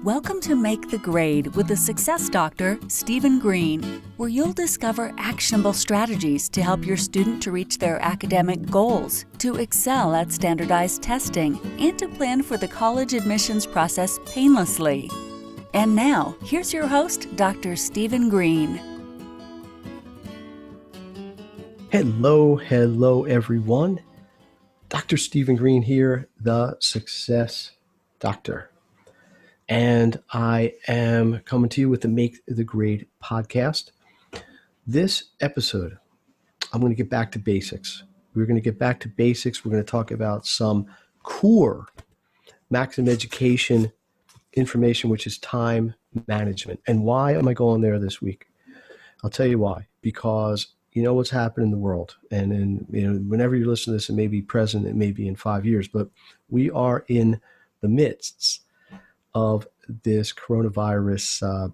Welcome to Make the Grade with the Success Doctor, Stephen Green, where you'll discover actionable strategies to help your student to reach their academic goals, to excel at standardized testing, and to plan for the college admissions process painlessly. And now, here's your host, Dr. Stephen Green. Hello, everyone. Dr. Stephen Green here, the Success Doctor. And I am coming to you with the Make the Grade podcast. This episode, I'm going to get back to basics. We're going to get back to basics. We're going to talk about some core maximum education information, which is time management. And why am I going there this week? I'll tell you why. Because you know what's happened in the world. And whenever you listen to this, it may be present, it may be in 5 years, but we are in the midst of this coronavirus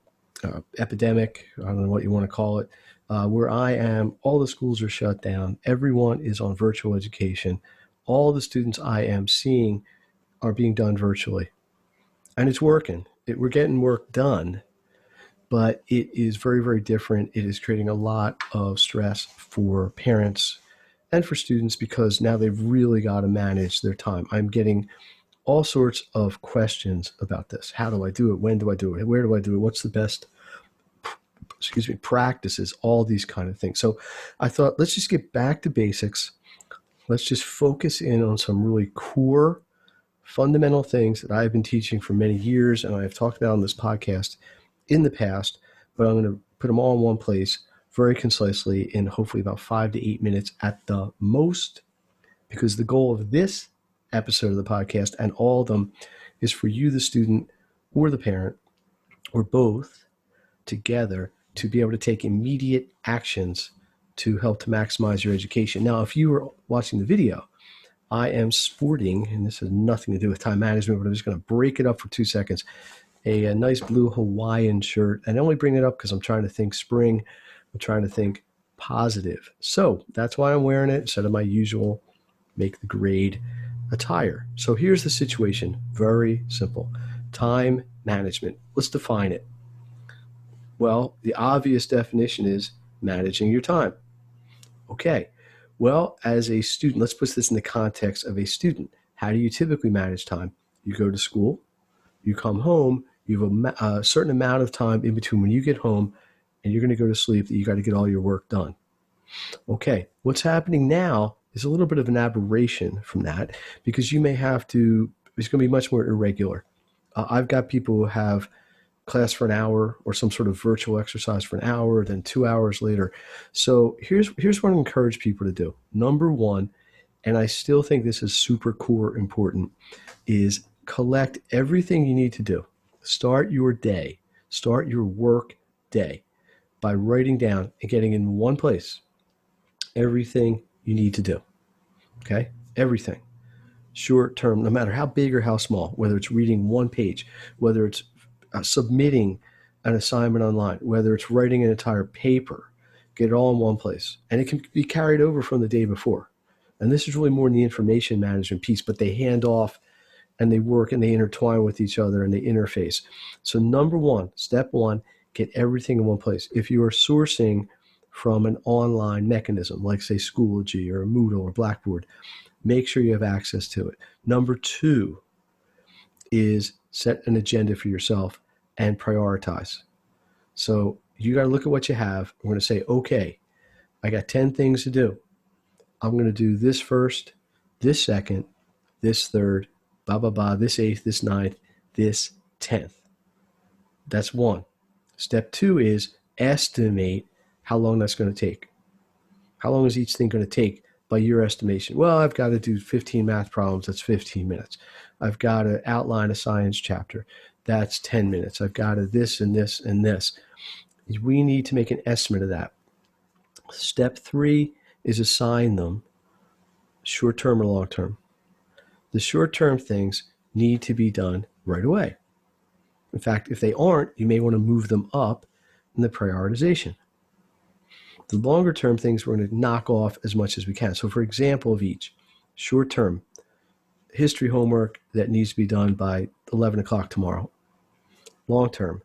epidemic, I don't know what you want to call it, where I am, all the schools are shut down. Everyone is on virtual education. All the students I am seeing are being done virtually. And it's working. We're getting work done, but it is very, very different. It is creating a lot of stress for parents and for students because now they've really got to manage their time. I'm getting all sorts of questions about this. How do I do it? When do I do it? Where do I do it? What's the best, practices, all these kind of things. So I thought, let's just get back to basics. Let's just focus in on some really core, fundamental things that I've been teaching for many years and I've talked about on this podcast in the past, but I'm going to put them all in one place very concisely in hopefully about 5 to 8 minutes at the most, because the goal of this episode of the podcast and all of them is for you, the student or the parent, or both together to be able to take immediate actions to help to maximize your education. Now, if you were watching the video, I am sporting, and this has nothing to do with time management, but I'm just going to break it up for 2 seconds, a nice blue Hawaiian shirt. And I only bring it up because I'm trying to think spring. I'm trying to think positive. So that's why I'm wearing it instead of my usual Make the Grade attire. So here's the situation. Very simple. Time management. Let's define it. Well, the obvious definition is managing your time. Okay. Well, as a student, let's put this in the context of a student. How do you typically manage time? You go to school, you come home, you have a certain amount of time in between when you get home and you're going to go to sleep that you got to get all your work done. Okay. What's happening now is a little bit of an aberration from that because you may have to, it's going to be much more irregular. I've got people who have class for an hour or some sort of virtual exercise for an hour, then 2 hours later. So here's what I encourage people to do. Number one, and I still think this is super core important, is collect everything you need to do. Start your day, start your work day by writing down and getting in one place everything you need to do. Okay? Everything. Short term, no matter how big or how small, whether it's reading one page, whether it's submitting an assignment online, whether it's writing an entire paper, get it all in one place. And it can be carried over from the day before. And this is really more in the information management piece, but they hand off and they work and they intertwine with each other and they interface. So number one, step one, get everything in one place. If you are sourcing from an online mechanism, like say Schoology or Moodle or Blackboard, make sure you have access to it. Number two is set an agenda for yourself and prioritize. So you got to look at what you have. We're going to say, okay, I got 10 things to do. I'm going to do this first, this second, this third, blah, blah, blah, this eighth, this ninth, this 10th. That's one. Step two is estimate how long that's going to take. How long is each thing going to take by your estimation? Well, I've got to do 15 math problems. That's 15 minutes. I've got to outline a science chapter. That's 10 minutes. I've got to this and this and this. We need to make an estimate of that. Step three is assign them short-term or long-term. The short-term things need to be done right away. In fact, if they aren't, you may want to move them up in the prioritization. The longer term things we're going to knock off as much as we can. So for example of each, short term, history homework that needs to be done by 11 o'clock tomorrow. Long term,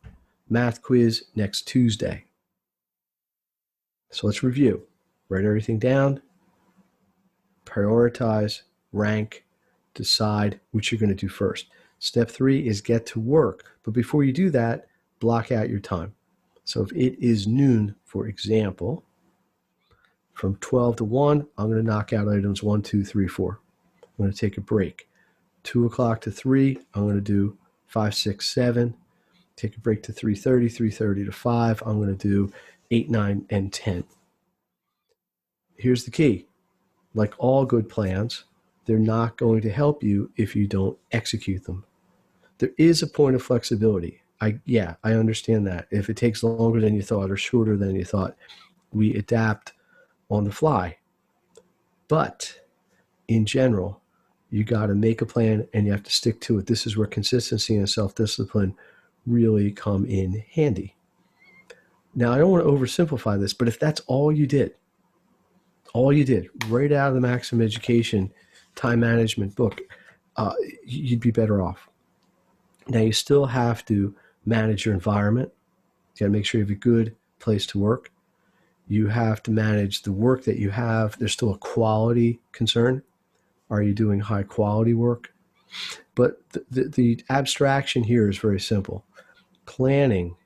math quiz next Tuesday. So let's review. Write everything down, prioritize, rank, decide what you're going to do first. Step 3 is get to work. But before you do that, block out your time. So if it is noon, for example, from 12 to 1, I'm going to knock out items 1, 2, 3, 4. I'm going to take a break. 2 o'clock to 3, I'm going to do 5, 6, 7. Take a break to 3:30, 3:30 to 5. I'm going to do 8, 9, and 10. Here's the key. Like all good plans, they're not going to help you if you don't execute them. There is a point of flexibility. I understand that. If it takes longer than you thought or shorter than you thought, we adapt on the fly. But in general, you got to make a plan and you have to stick to it. This is where consistency and self-discipline really come in handy. Now, I don't want to oversimplify this, but if that's all you did right out of the Maximum Education time management book, you'd be better off. Now, you still have to manage your environment. You got to make sure you have a good place to work. You have to manage the work that you have. There's still a quality concern. Are you doing high quality work? But the abstraction here is very simple. Planning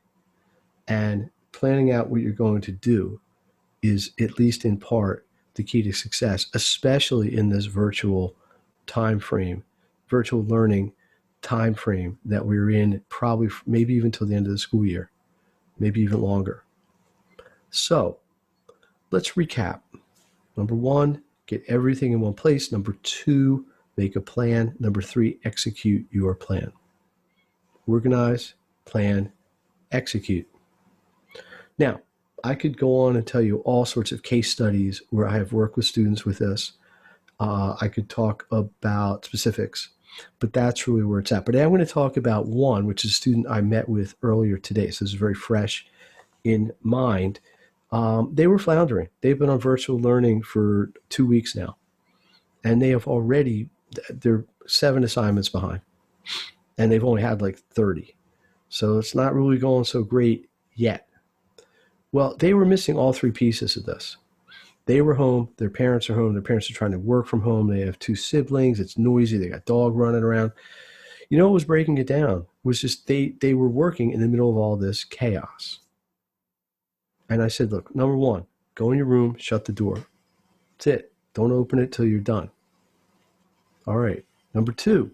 and planning out what you're going to do is, at least in part, the key to success, especially in this virtual time frame, virtual learning time frame that we're in, probably maybe even till the end of the school year, maybe even longer. So let's recap. Number 1, get everything in one place. Number 2, make a plan. Number 3, execute your plan. Organize, plan, execute. Now, I could go on and tell you all sorts of case studies where I have worked with students with this. I could talk about specifics, but that's really where it's at. But I'm going to talk about one, which is a student I met with earlier today. So this is very fresh in mind. They were floundering. They've been on virtual learning for 2 weeks now, and they're 7 assignments behind, and they've only had like 30. So it's not really going so great yet. Well, they were missing all 3 pieces of this. They were home. Their parents are home. Their parents are trying to work from home. They have 2 siblings. It's noisy. They got dog running around. You know what was breaking it down was just they were working in the middle of all this chaos. And I said, look, number 1, go in your room, shut the door. That's it. Don't open it till you're done. All right. Number 2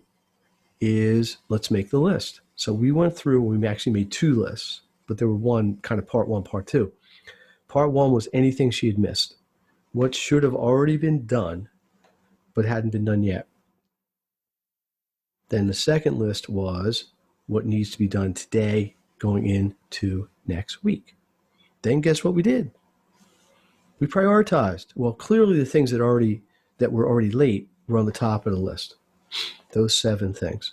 is let's make the list. So we went through, we actually made 2 lists, but there were one kind of part 1, part 2. Part 1 was anything she had missed, what should have already been done, but hadn't been done yet. Then the second list was what needs to be done today going into next week. Then guess what we did? We prioritized. Well, clearly the things that were already late were on the top of the list. Those 7 things.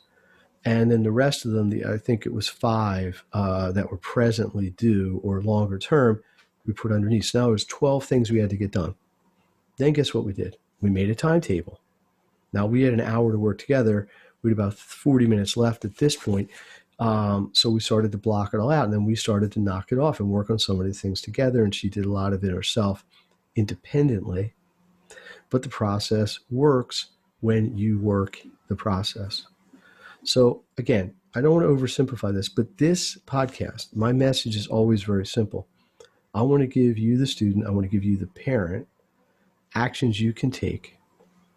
And then the rest of them, I think it was 5 that were presently due or longer term, we put underneath. So now it was 12 things we had to get done. Then guess what we did? We made a timetable. Now we had an hour to work together. We had about 40 minutes left at this point. So we started to block it all out, and then we started to knock it off and work on some of the things together. And she did a lot of it herself independently. But the process works when you work the process. So again, I don't want to oversimplify this, but this podcast, my message is always very simple. I want to give you, the student, I want to give you, the parent, actions you can take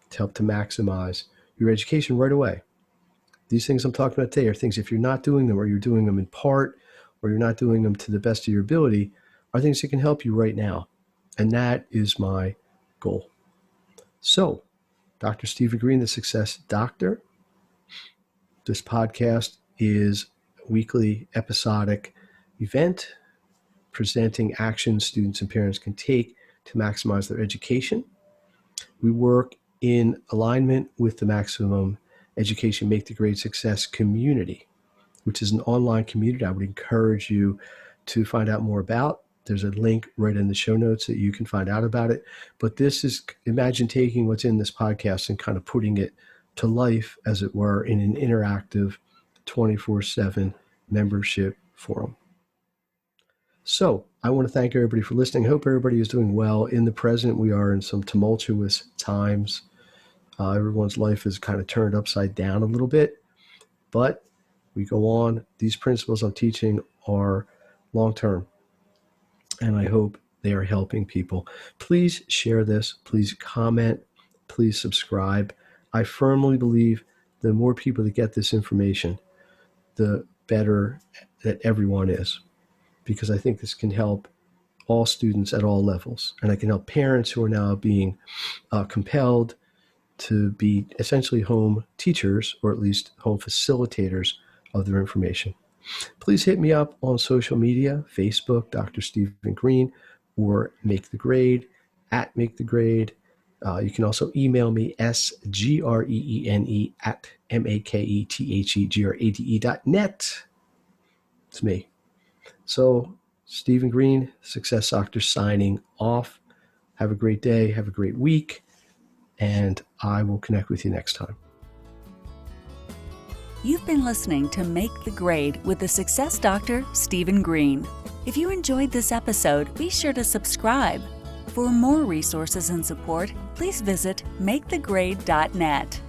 to help to maximize your education right away. These things I'm talking about today are things, if you're not doing them, or you're doing them in part, or you're not doing them to the best of your ability, are things that can help you right now. And that is my goal. So, Dr. Stephen Green, the Success Doctor. This podcast is a weekly episodic event presenting actions students and parents can take to maximize their education. We work in alignment with the Maximum Education Make the Grade Success community, which is an online community I would encourage you to find out more about. There's a link right in the show notes that you can find out about it. But this is, imagine taking what's in this podcast and kind of putting it to life, as it were, in an interactive 24/7 membership forum. So I want to thank everybody for listening. I hope everybody is doing well. In the present, we are in some tumultuous times. Everyone's life is kind of turned upside down a little bit, but we go on. These principles I'm teaching are long-term, and I hope they are helping people. Please share this. Please comment. Please subscribe. I firmly believe the more people that get this information, the better that everyone is, because I think this can help all students at all levels. And I can help parents who are now being compelled to be essentially home teachers, or at least home facilitators of their information. Please hit me up on social media, Facebook, Dr. Stephen Green, or Make the Grade, at Make the Grade. You can also email me, sgreene at maketheggrade.net. It's me. So, Stephen Green, Success Doctor, signing off. Have a great day. Have a great week. And I will connect with you next time. You've been listening to Make the Grade with the Success Doctor, Stephen Green. If you enjoyed this episode, be sure to subscribe. For more resources and support, please visit makethegrade.net.